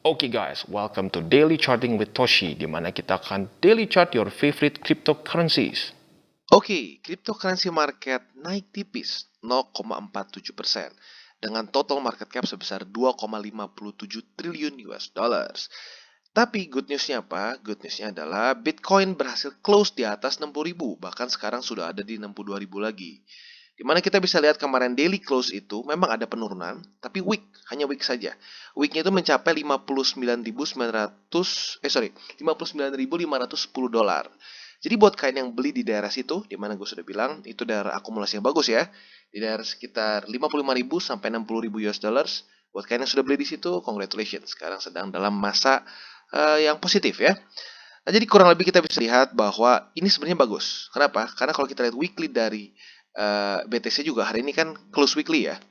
Oke guys, welcome to Daily Charting with Toshi, di mana kita akan daily chart your favorite cryptocurrencies. Oke, cryptocurrency market naik tipis 0,47% dengan total market cap sebesar 2,57 triliun US dollars. Tapi good newsnya apa? Good newsnya adalah Bitcoin berhasil close di atas 60.000, bahkan sekarang sudah ada di 62.000 lagi. Dimana kita bisa lihat kemarin daily close itu memang ada penurunan, tapi hanya week saja. Weeknya itu mencapai 59.510 dolar. Jadi buat kalian yang beli di daerah situ, di mana gue sudah bilang itu daerah akumulasi yang bagus ya, di daerah sekitar 55.000 sampai 60.000 US dollars. Buat kalian yang sudah beli di situ, congratulations. Sekarang sedang dalam masa yang positif ya. Nah, jadi kurang lebih kita bisa lihat bahwa ini sebenarnya bagus. Kenapa? Karena kalau kita lihat weekly dari BTC juga hari ini kan close weekly ya.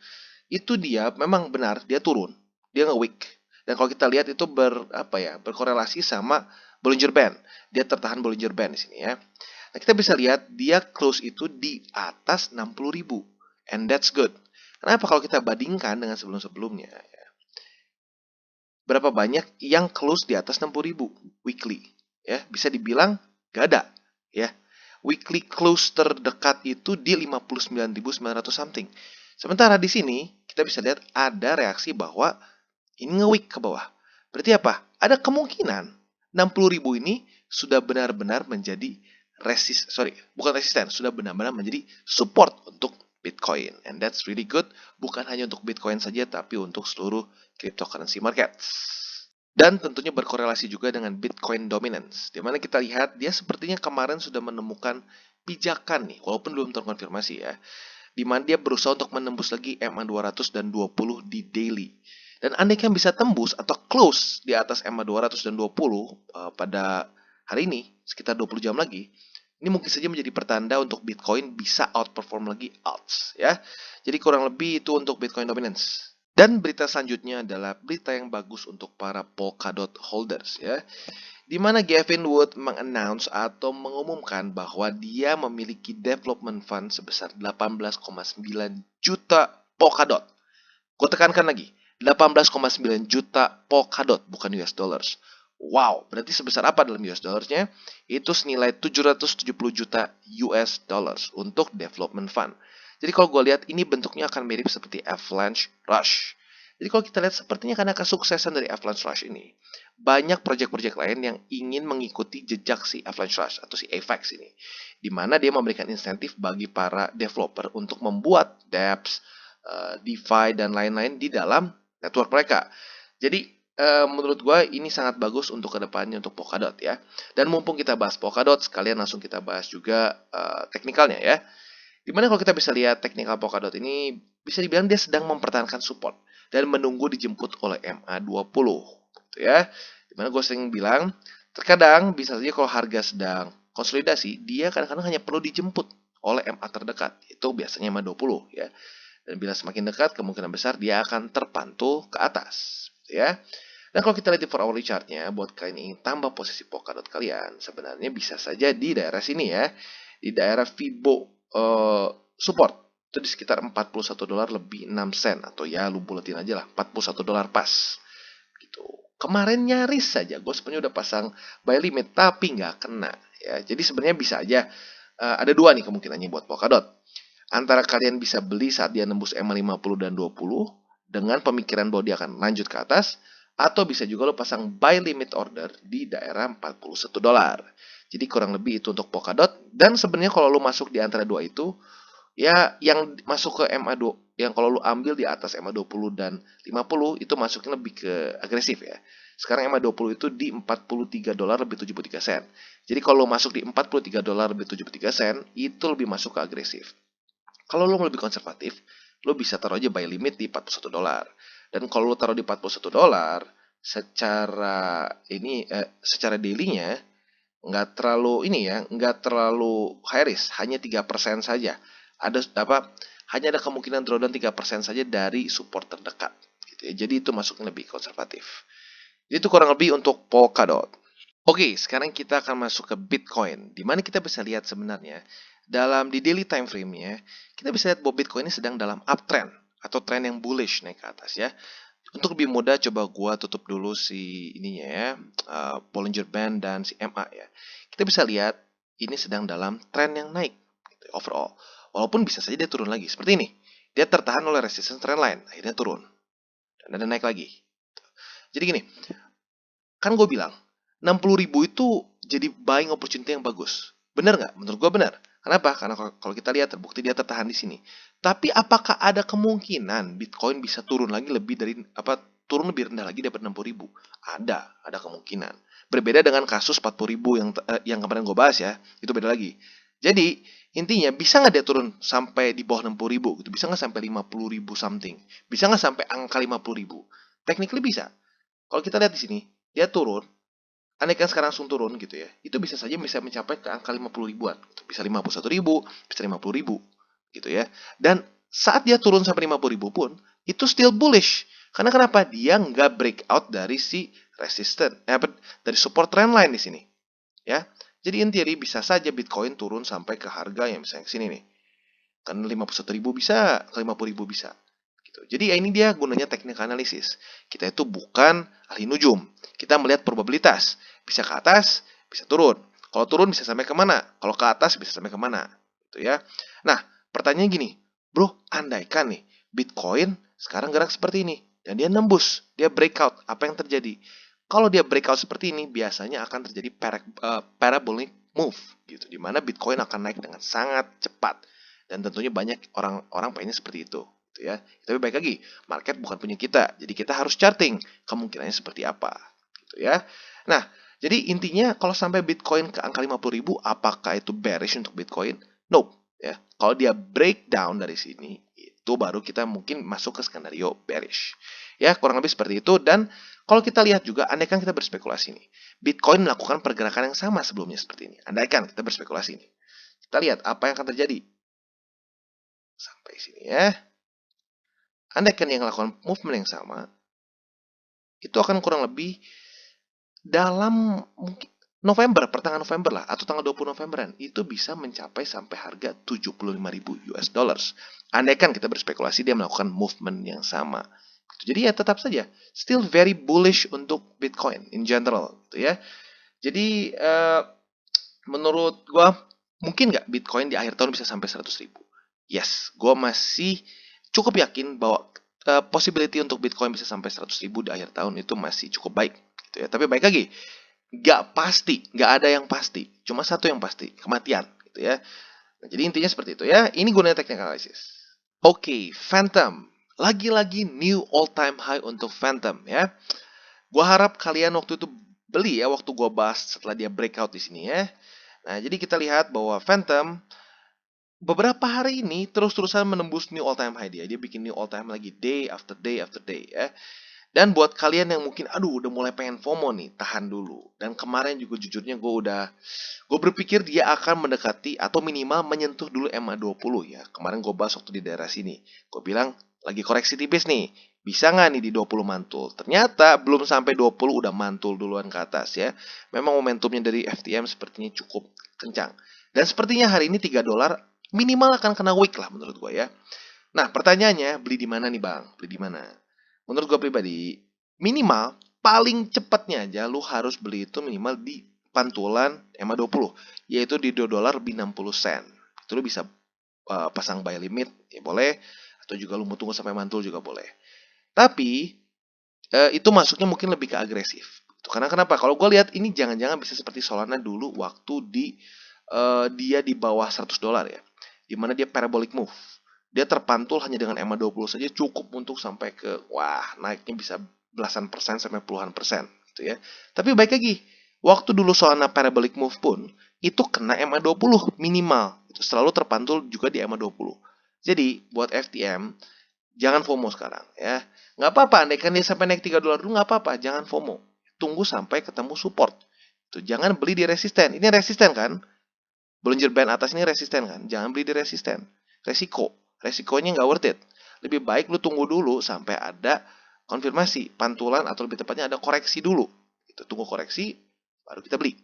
Itu dia memang benar dia turun. Dia nge-weak. Dan kalau kita lihat itu berkorelasi sama Bollinger Band. Dia tertahan Bollinger Band di sini ya. Nah, kita bisa lihat dia close itu di atas 60.000. And that's good. Kenapa kalau kita bandingkan dengan sebelum-sebelumnya? Berapa banyak yang close di atas 60.000 weekly? Ya, bisa dibilang gak ada ya. Weekly close terdekat itu di 59.900 something. Sementara di sini kita bisa lihat ada reaksi bahwa ini nge-weak ke bawah. Berarti apa? Ada kemungkinan 60.000 ini sudah benar-benar menjadi bukan resisten, sudah benar-benar menjadi support untuk Bitcoin. And that's really good. Bukan hanya untuk Bitcoin saja, tapi untuk seluruh cryptocurrency market. Dan tentunya berkorelasi juga dengan Bitcoin dominance, di mana kita lihat dia sepertinya kemarin sudah menemukan pijakan nih, walaupun belum terkonfirmasi ya, di mana dia berusaha untuk menembus lagi MA 200 dan 20 di daily. Dan andaikan bisa tembus atau close di atas MA 200 dan 20 pada hari ini, sekitar 20 jam lagi, ini mungkin saja menjadi pertanda untuk Bitcoin bisa outperform lagi alts ya. Jadi kurang lebih itu untuk Bitcoin dominance. Dan berita selanjutnya adalah berita yang bagus untuk para Polkadot holders ya. Di mana Gavin Wood mengannounce atau mengumumkan bahwa dia memiliki development fund sebesar 18,9 juta Polkadot. Gue tekankan lagi, 18,9 juta Polkadot bukan US dollars. Wow, berarti sebesar apa dalam US dollarsnya? Itu senilai 770 juta US dollars untuk development fund. Jadi kalau gue lihat ini bentuknya akan mirip seperti Avalanche Rush. Jadi kalau kita lihat sepertinya karena kesuksesan dari Avalanche Rush ini, banyak proyek-proyek lain yang ingin mengikuti jejak si Avalanche Rush atau si AVAX ini. Di mana dia memberikan insentif bagi para developer untuk membuat dApps, DeFi, dan lain-lain di dalam network mereka. Jadi menurut gue ini sangat bagus untuk kedepannya untuk Polkadot ya. Dan mumpung kita bahas Polkadot, sekalian langsung kita bahas juga teknikalnya ya. Dimana kalau kita bisa lihat teknikal Polkadot ini bisa dibilang dia sedang mempertahankan support dan menunggu dijemput oleh MA20 gitu ya. Dimana gue sering bilang terkadang bisa saja kalau harga sedang konsolidasi dia kadang-kadang hanya perlu dijemput oleh MA terdekat, itu biasanya MA20 ya. Dan bila semakin dekat kemungkinan besar dia akan terpantul ke atas gitu ya. Dan kalau kita lihat di 4-hourly chartnya, buat kalian yang ingin tambah posisi Polkadot kalian, sebenarnya bisa saja di daerah sini ya, di daerah Fibo support itu di sekitar 41 dolar lebih 6 sen, atau ya lu buletin aja lah 41 dolar pas gitu. Kemarin nyaris saja gue sebenarnya udah pasang buy limit tapi nggak kena ya. Jadi sebenarnya bisa aja ada dua nih kemungkinannya buat Polkadot. Antara kalian bisa beli saat dia nembus EMA 50 dan 20 dengan pemikiran bahwa dia akan lanjut ke atas, atau bisa juga lo pasang buy limit order di daerah 41 dolar. Jadi kurang lebih itu untuk Polkadot. Dan sebenarnya kalau lo masuk di antara dua itu, ya yang masuk ke MA2, yang kalau lo ambil di atas MA20 dan 50 itu masuknya lebih ke agresif ya. Sekarang MA20 itu di 43 dolar lebih 73 sen. Jadi kalau lo masuk di 43 dolar lebih 73 sen, itu lebih masuk ke agresif. Kalau lo lebih konservatif, lo bisa taruh aja buy limit di 41 dolar. Dan kalau lo taruh di 41 dolar, secara daily-nya nggak terlalu high risk, hanya 3% saja. Hanya ada kemungkinan drawdown 3% saja dari support terdekat gitu ya. Jadi itu masuknya lebih konservatif. Jadi itu kurang lebih untuk Polkadot. Oke, sekarang kita akan masuk ke Bitcoin, di mana kita bisa lihat sebenarnya di daily time frame-nya, kita bisa lihat bahwa Bitcoin ini sedang dalam uptrend atau tren yang bullish naik ke atas ya. Untuk lebih mudah, coba gua tutup dulu si ininya ya, Bollinger Band dan si MA ya. Kita bisa lihat ini sedang dalam tren yang naik gitu, overall. Walaupun bisa saja dia turun lagi seperti ini. Dia tertahan oleh resistance trendline, akhirnya turun dan ada naik lagi. Jadi gini, kan gue bilang 60.000 itu jadi buying opportunity yang bagus. Bener nggak? Menurut gue benar. Kenapa? Karena kalau kita lihat terbukti dia tertahan di sini. Tapi apakah ada kemungkinan Bitcoin bisa turun lagi lebih dari turun lebih rendah lagi daripada 60.000? Ada kemungkinan. Berbeda dengan kasus 40.000 yang kemarin gue bahas ya, itu beda lagi. Jadi intinya bisa nggak dia turun sampai di bawah 60.000 gitu? Bisa nggak sampai 50.000 something? Bisa nggak sampai angka 50.000? Technically bisa. Kalau kita lihat di sini, dia turun, andaikan sekarang langsung turun gitu ya, itu bisa saja bisa mencapai ke angka 50 ribuan. Gitu. Bisa 51.000, bisa 50.000 gitu ya. Dan saat dia turun sampai 50.000 pun, itu still bullish. Karena kenapa? Dia nggak breakout dari si resistance, dari support trendline di sini. Ya, jadi in theory bisa saja Bitcoin turun sampai ke harga yang misalnya sini nih. Kan 51.000 bisa, ke 50.000 bisa. Gitu. Jadi ya ini dia gunanya teknik analisis. Kita itu bukan ahli nujum. Kita melihat probabilitas. Bisa ke atas, bisa turun. Kalau turun bisa sampai kemana? Kalau ke atas bisa sampai kemana? Gitu ya. Nah, pertanyaannya gini. Bro, andaikan nih Bitcoin sekarang gerak seperti ini. Dan dia nembus, dia breakout. Apa yang terjadi? Kalau dia breakout seperti ini, biasanya akan terjadi parabolic move. Gitu, di mana Bitcoin akan naik dengan sangat cepat. Dan tentunya banyak orang-orang pengennya seperti itu. Gitu ya. Tapi baik lagi, market bukan punya kita. Jadi kita harus charting kemungkinannya seperti apa. Gitu ya. Nah, jadi intinya kalau sampai Bitcoin ke angka 50.000, apakah itu bearish untuk Bitcoin? Nope. Ya. Kalau dia breakdown dari sini, itu baru kita mungkin masuk ke skenario bearish. Ya, kurang lebih seperti itu. Dan kalau kita lihat juga, andaikan kita berspekulasi nih, Bitcoin melakukan pergerakan yang sama sebelumnya seperti ini. Andaikan kita berspekulasi nih. Kita lihat apa yang akan terjadi. Sampai sini ya. Andaikan yang melakukan movement yang sama, itu akan kurang lebih dalam mungkin November, pertengahan November lah, atau tanggal 20 Novemberan, itu bisa mencapai sampai harga 75.000 US dollars. Andaikan kita berspekulasi dia melakukan movement yang sama. Jadi ya tetap saja, still very bullish untuk Bitcoin in general. Gitu ya. Jadi menurut gua mungkin nggak Bitcoin di akhir tahun bisa sampai 100.000? Yes, gua masih cukup yakin bahwa possibility untuk Bitcoin bisa sampai 100.000 di akhir tahun itu masih cukup baik. Gitu ya. Tapi baik lagi, nggak pasti, nggak ada yang pasti. Cuma satu yang pasti, kematian. Gitu ya. Nah, jadi intinya seperti itu ya. Ini gunanya teknik analisis. Oke, Phantom. Lagi-lagi new all time high untuk Phantom ya. Gua harap kalian waktu itu beli ya waktu gua bahas setelah dia breakout di sini ya. Nah, jadi kita lihat bahwa Phantom beberapa hari ini terus-terusan menembus new all time high dia. Dia bikin new all time lagi day after day after day ya. Dan buat kalian yang mungkin udah mulai pengen FOMO nih, tahan dulu. Dan kemarin juga jujurnya gue berpikir dia akan mendekati atau minimal menyentuh dulu MA20 ya. Kemarin gue bahas waktu di daerah sini. Gue bilang lagi koreksi tipis nih. Bisa nggak nih di 20 mantul? Ternyata belum sampai 20 udah mantul duluan ke atas ya. Memang momentumnya dari FTM sepertinya cukup kencang. Dan sepertinya hari ini 3 dolar minimal akan kena wick lah menurut gue ya. Nah pertanyaannya beli di mana nih bang? Beli di mana? Menurut gue pribadi minimal paling cepatnya aja lu harus beli itu minimal di pantulan MA20 yaitu di 2 dolar lebih 60 sen. Itu lu bisa pasang buy limit ya boleh atau juga lu mau tunggu sampai mantul juga boleh. Tapi itu masuknya mungkin lebih ke agresif. Karena kenapa? Kalau gue lihat ini jangan-jangan bisa seperti Solana dulu waktu dia di bawah 100 dolar ya. Dimana dia parabolic move. Dia terpantul hanya dengan EMA20 saja cukup untuk sampai ke naiknya bisa belasan persen sampai puluhan persen gitu ya. Tapi baik lagi, waktu dulu Solana parabolic move pun itu kena EMA20 minimal. Itu selalu terpantul juga di EMA20. Jadi buat FTM jangan FOMO sekarang ya. Nggak apa-apa, andaikan dia sampai naik 3 dolar dulu nggak apa-apa, jangan FOMO. Tunggu sampai ketemu support. Tuh, jangan beli di resisten. Ini resisten kan? Bollinger Band atas ini resisten kan? Jangan beli di resisten. Resikonya nggak worth it. Lebih baik lu tunggu dulu sampai ada konfirmasi, pantulan atau lebih tepatnya ada koreksi dulu. Itu tunggu koreksi, baru kita beli.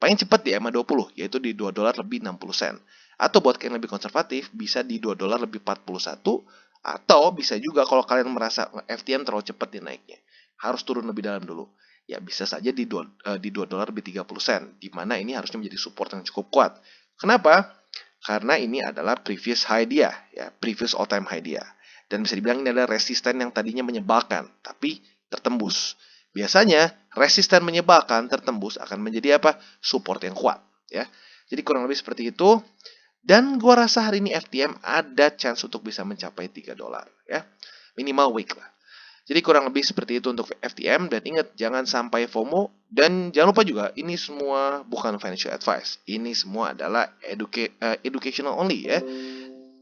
Paling cepat di EMA 20, yaitu di 2 dolar lebih 60 sen. Atau buat yang lebih konservatif, bisa di 2 dolar lebih 41, Atau bisa juga kalau kalian merasa FTM terlalu cepat nih naiknya, harus turun lebih dalam dulu. Ya bisa saja di $2 lebih 30 sen, di mana ini harusnya menjadi support yang cukup kuat. Kenapa? Karena ini adalah previous high dia, ya, previous all time high dia. Dan bisa dibilang ini adalah resisten yang tadinya menyebalkan, tapi tertembus. Biasanya resisten menyebalkan tertembus akan menjadi apa? Support yang kuat, ya. Jadi kurang lebih seperti itu. Dan gua rasa hari ini FTM ada chance untuk bisa mencapai $3, ya. Minimal week lah. Jadi kurang lebih seperti itu untuk FTM, dan ingat jangan sampai FOMO, dan jangan lupa juga ini semua bukan financial advice. Ini semua adalah educational only, ya.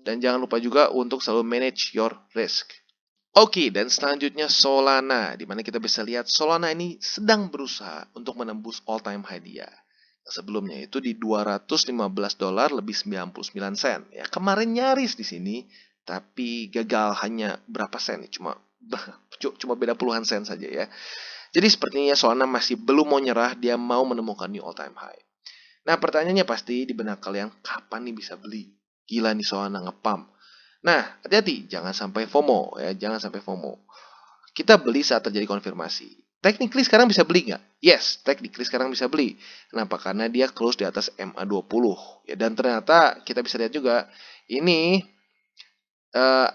Dan jangan lupa juga untuk selalu manage your risk. Oke, dan selanjutnya Solana, di mana kita bisa lihat Solana ini sedang berusaha untuk menembus all time high dia. Sebelumnya itu di $215 lebih 99 sen. Ya, kemarin nyaris di sini, tapi gagal hanya berapa sen, cuma beda puluhan sen saja, ya. Jadi sepertinya Solana masih belum mau nyerah, dia mau menemukan new all time high. Nah, pertanyaannya pasti di benak kalian, kapan nih bisa beli? Gila nih Solana ngepump. Nah, hati-hati, jangan sampai FOMO, ya, jangan sampai FOMO. Kita beli saat terjadi konfirmasi. Technically sekarang bisa beli nggak? Yes, technically sekarang bisa beli. Kenapa? Karena dia close di atas MA20. Ya, dan ternyata kita bisa lihat juga, ini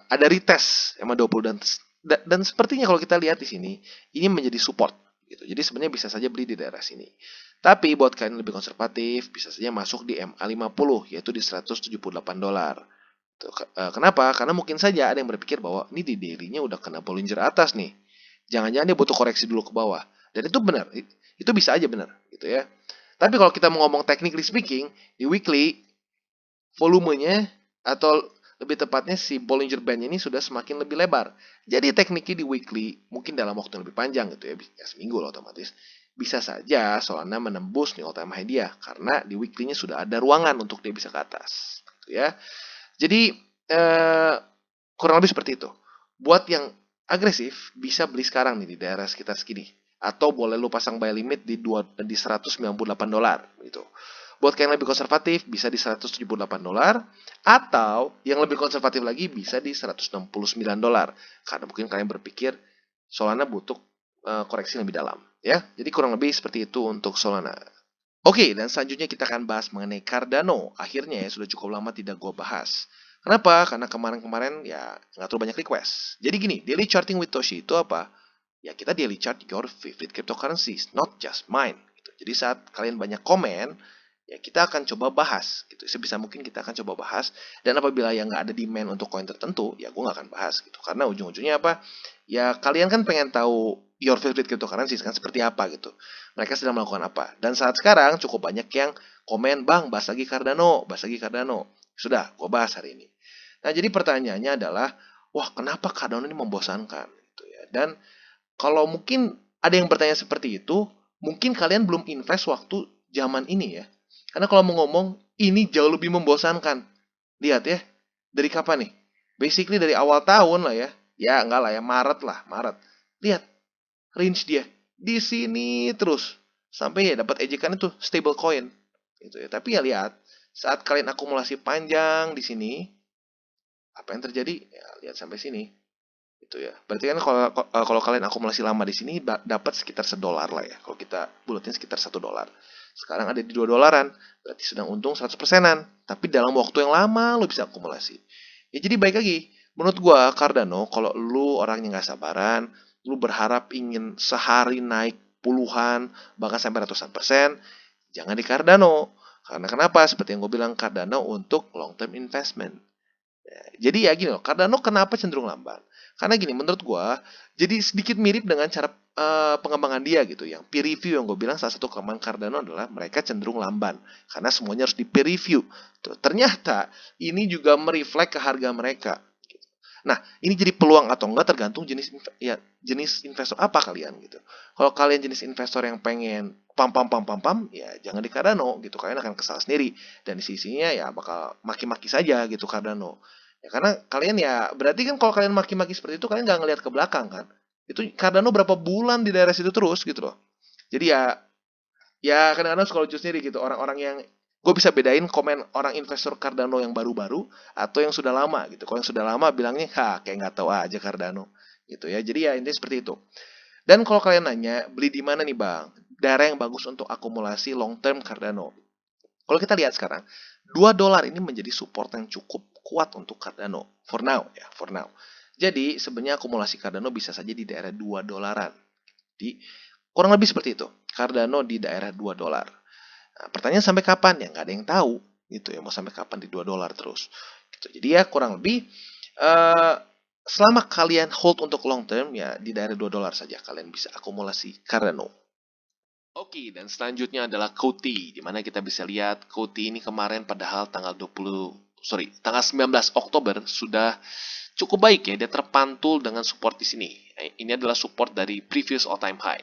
ada retest MA20, dan sepertinya kalau kita lihat di sini, ini menjadi support. Gitu. Jadi sebenarnya bisa saja beli di daerah sini. Tapi buat kalian yang lebih konservatif, bisa saja masuk di MA50, yaitu di $178. Kenapa? Karena mungkin saja ada yang berpikir bahwa ini di daily-nya udah kena Bollinger atas nih. Jangan-jangan dia butuh koreksi dulu ke bawah. Dan itu benar. Itu bisa aja benar, gitu ya. Tapi kalau kita mau ngomong technically speaking, di weekly volumenya, atau lebih tepatnya si Bollinger Band ini sudah semakin lebih lebar. Jadi tekniknya di weekly mungkin dalam waktu yang lebih panjang gitu ya seminggu lah otomatis. Bisa saja Solana menembus nih all time high dia karena di weekly-nya sudah ada ruangan untuk dia bisa ke atas, gitu ya. Jadi kurang lebih seperti itu. Buat yang agresif bisa beli sekarang nih di daerah sekitar segini. Atau boleh lu pasang buy limit di $198 gitu. Buat yang lebih konservatif bisa di $178, atau yang lebih konservatif lagi bisa di $169. Karena mungkin kalian berpikir Solana butuh koreksi lebih dalam, ya. Jadi kurang lebih seperti itu untuk Solana. Oke, dan selanjutnya kita akan bahas mengenai Cardano. Akhirnya ya sudah cukup lama tidak gue bahas. Kenapa? Karena kemarin-kemarin ya nggak terlalu banyak request. Jadi gini, daily charting with Toshi itu apa? Ya kita daily chart your favorite cryptocurrencies, not just mine. Gitu. Jadi saat kalian banyak komen, ya kita akan coba bahas. Gitu. Sebisa mungkin kita akan coba bahas. Dan apabila yang nggak ada demand untuk koin tertentu, ya gue nggak akan bahas. Gitu. Karena ujung-ujungnya apa? Ya kalian kan pengen tahu your favorite cryptocurrencies kan seperti apa gitu. Mereka sedang melakukan apa. Dan saat sekarang cukup banyak yang komen, bang bahas lagi Cardano, bahas lagi Cardano. Sudah, gue bahas hari ini. Nah jadi pertanyaannya adalah, wah kenapa Cardano ini membosankan? Gitu ya. Dan kalau mungkin ada yang bertanya seperti itu, mungkin kalian belum invest waktu zaman ini ya. Karena kalau mau ngomong, ini jauh lebih membosankan. Lihat ya, dari kapan nih? Basically dari awal tahun lah ya. Ya enggak lah ya, Maret lah, Maret. Lihat, range dia di sini terus sampai ya dapat ejekan itu stable coin gitu ya. Tapi ya lihat, saat kalian akumulasi panjang di sini, apa yang terjadi? Ya lihat sampai sini. Itu ya. Berarti kan kalau kalian akumulasi lama di sini dapat sekitar $1 lah ya. Kalau kita bulatin sekitar $1. Sekarang ada di $2, berarti sedang untung 100%-an. Tapi dalam waktu yang lama lo bisa akumulasi. Ya jadi baik lagi, menurut gua Cardano kalau lu orangnya nggak sabaran, lu berharap ingin sehari naik puluhan bahkan sampai ratusan persen, jangan di Cardano. Karena kenapa? Seperti yang gue bilang, Cardano untuk long term investment. Ya, jadi ya gini loh, Cardano kenapa cenderung lamban? Karena gini, menurut gue, jadi sedikit mirip dengan cara pengembangan dia gitu. Yang peer review yang gue bilang salah satu kelemahan Cardano adalah mereka cenderung lamban. Karena semuanya harus di peer review. Tuh, ternyata ini juga mereflek ke harga mereka. Nah, ini jadi peluang atau enggak tergantung jenis investor apa kalian gitu. Kalau kalian jenis investor yang pengen pam, ya jangan di Cardano gitu. Kalian akan kesal sendiri, dan di sisinya ya bakal maki-maki saja gitu Cardano. Ya karena kalian ya berarti kan kalau kalian maki-maki seperti itu kalian nggak ngelihat ke belakang kan. Itu Cardano berapa bulan di daerah situ terus gitu loh. Jadi ya kadang-kadang suka lucu sendiri gitu orang-orang yang gue bisa bedain komen orang investor Cardano yang baru-baru atau yang sudah lama gitu. Kalau yang sudah lama bilangnya, kayak nggak tahu aja Cardano gitu ya. Jadi ya intinya seperti itu. Dan kalau kalian nanya, beli di mana nih bang? Daerah yang bagus untuk akumulasi long term Cardano. Kalau kita lihat sekarang, $2 ini menjadi support yang cukup kuat untuk Cardano. For now ya, for now. Jadi sebenarnya akumulasi Cardano bisa saja di daerah $2. Jadi kurang lebih seperti itu. Cardano di daerah $2. Nah, pertanyaan sampai kapan? Ya nggak ada yang tahu gitu ya, mau sampai kapan di $2 terus. Gitu. Jadi ya kurang lebih eh, selama kalian hold untuk long term ya di daerah $2 saja kalian bisa akumulasi Cardano. Oke, dan selanjutnya adalah Kuti, di mana kita bisa lihat Kuti ini kemarin padahal tanggal 19 Oktober sudah cukup baik ya, dia terpantul dengan support di sini. Ini adalah support dari previous all time high.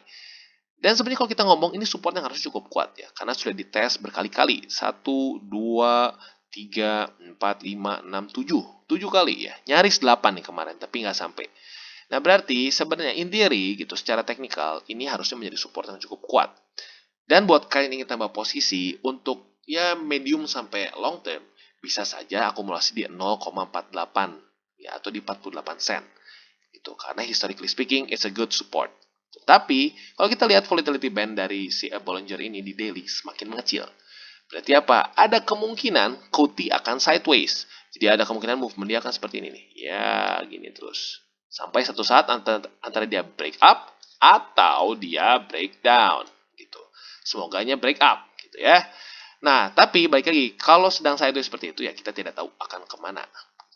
Dan sebenarnya kalau kita ngomong ini supportnya harus cukup kuat ya, karena sudah dites berkali-kali. 1, 2, 3, 4, 5, 6, 7. 7 kali ya, nyaris 8 nih kemarin, tapi nggak sampai. Nah berarti sebenarnya in theory gitu, secara teknikal, ini harusnya menjadi support yang cukup kuat. Dan buat kalian yang ingin tambah posisi, untuk ya medium sampai long term, bisa saja akumulasi di 0,48 ya, atau di 48 sen. Gitu, karena historically speaking, it's a good support. Tapi, kalau kita lihat volatility band dari si Bollinger ini di daily semakin mengecil. Berarti apa? Ada kemungkinan Kuti akan sideways. Jadi ada kemungkinan movement dia akan seperti ini nih. Ya, gini terus. Sampai satu saat antara dia break up atau dia break down. Gitu. Semoganya break up. Gitu ya. Nah, tapi balik lagi, kalau sedang sideways seperti itu ya kita tidak tahu akan kemana.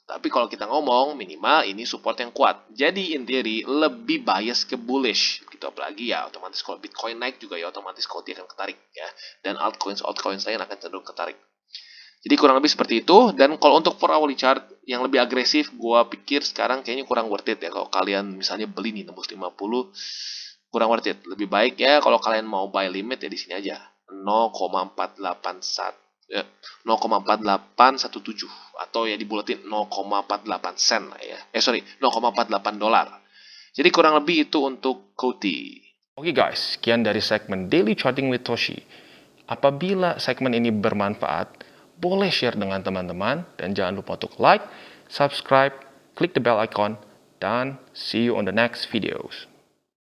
Tapi kalau kita ngomong, minimal ini support yang kuat. Jadi in theory lebih bias ke bullish. Gitu. Apalagi ya otomatis kalau Bitcoin naik juga ya otomatis Kuti akan ketarik ya. Dan altcoins lain akan cenderung ketarik. Jadi kurang lebih seperti itu. Dan kalau untuk 4 hourly chart yang lebih agresif, gue pikir sekarang kayaknya kurang worth it ya. Kalau kalian misalnya beli nih tembus 50, kurang worth it. Lebih baik ya kalau kalian mau buy limit ya di sini aja. 0,481 ya, 0,4817 atau ya dibulatin 0,48 sen lah ya. 0,48 dolar. Jadi kurang lebih itu untuk Kuti. Oke guys, sekian dari segmen Daily Charting with Toshi. Apabila segmen ini bermanfaat, boleh share dengan teman-teman dan jangan lupa untuk like, subscribe, klik the bell icon, dan see you on the next videos.